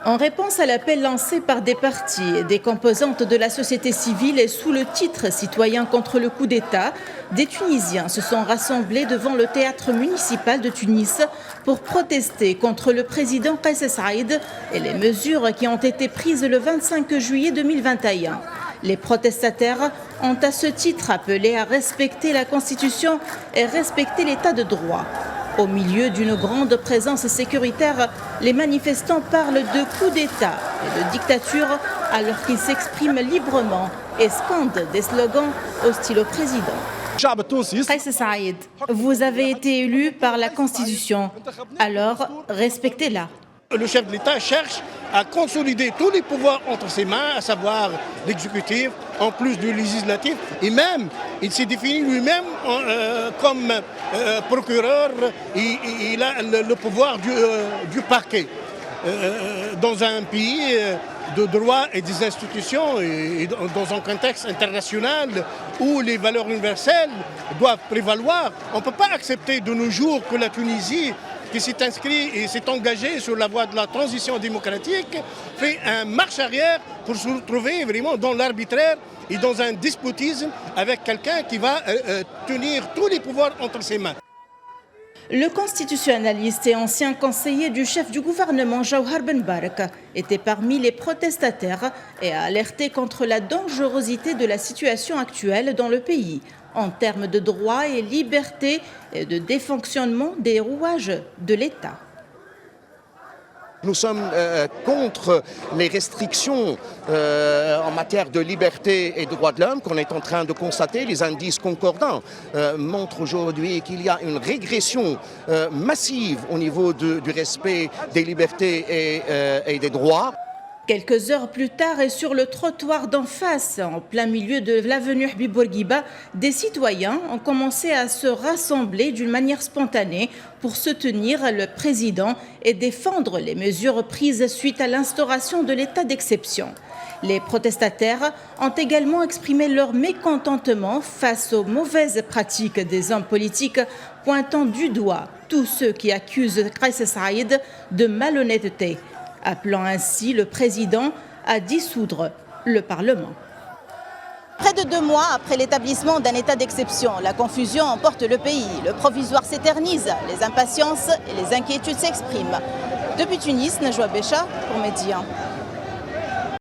En réponse à l'appel lancé par des partis et des composantes de la société civile et sous le titre « Citoyens contre le coup d'État », des Tunisiens se sont rassemblés devant le théâtre municipal de Tunis pour protester contre le président Kais Saïed et les mesures qui ont été prises le 25 juillet 2021. Les protestataires ont à ce titre appelé à respecter la Constitution et respecter l'état de droit. Au milieu d'une grande présence sécuritaire, les manifestants parlent de coup d'État et de dictature alors qu'ils s'expriment librement et scandent des slogans hostiles au président. Kais Saïed, vous avez été élu par la Constitution, alors respectez-la. Le chef de l'État cherche à consolider tous les pouvoirs entre ses mains, à savoir l'exécutif, en plus du législatif, et même, il s'est défini lui-même comme procureur, il a le pouvoir du parquet. Dans un pays de droit et des institutions, et dans un contexte international où les valeurs universelles doivent prévaloir, on ne peut pas accepter de nos jours que la Tunisie, qui s'est inscrit et s'est engagé sur la voie de la transition démocratique, fait un marche arrière pour se retrouver vraiment dans l'arbitraire et dans un despotisme avec quelqu'un qui va tenir tous les pouvoirs entre ses mains. Le constitutionnaliste et ancien conseiller du chef du gouvernement Jawhar Ben Baraka était parmi les protestataires et a alerté contre la dangerosité de la situation actuelle dans le pays en termes de droits et libertés et de défonctionnement des rouages de l'État. Nous sommes contre les restrictions en matière de liberté et de droits de l'homme qu'on est en train de constater. Les indices concordants montrent aujourd'hui qu'il y a une régression massive au niveau du respect des libertés et des droits. Quelques heures plus tard et sur le trottoir d'en face, en plein milieu de l'avenue Habib Bourguiba, des citoyens ont commencé à se rassembler d'une manière spontanée pour soutenir le président et défendre les mesures prises suite à l'instauration de l'état d'exception. Les protestataires ont également exprimé leur mécontentement face aux mauvaises pratiques des hommes politiques, pointant du doigt tous ceux qui accusent Kais Saïed de malhonnêteté, appelant ainsi le président à dissoudre le Parlement. Près de 2 mois après l'établissement d'un état d'exception, la confusion emporte le pays. Le provisoire s'éternise, les impatiences et les inquiétudes s'expriment. Depuis Tunis, Najwa Bécha pour Média.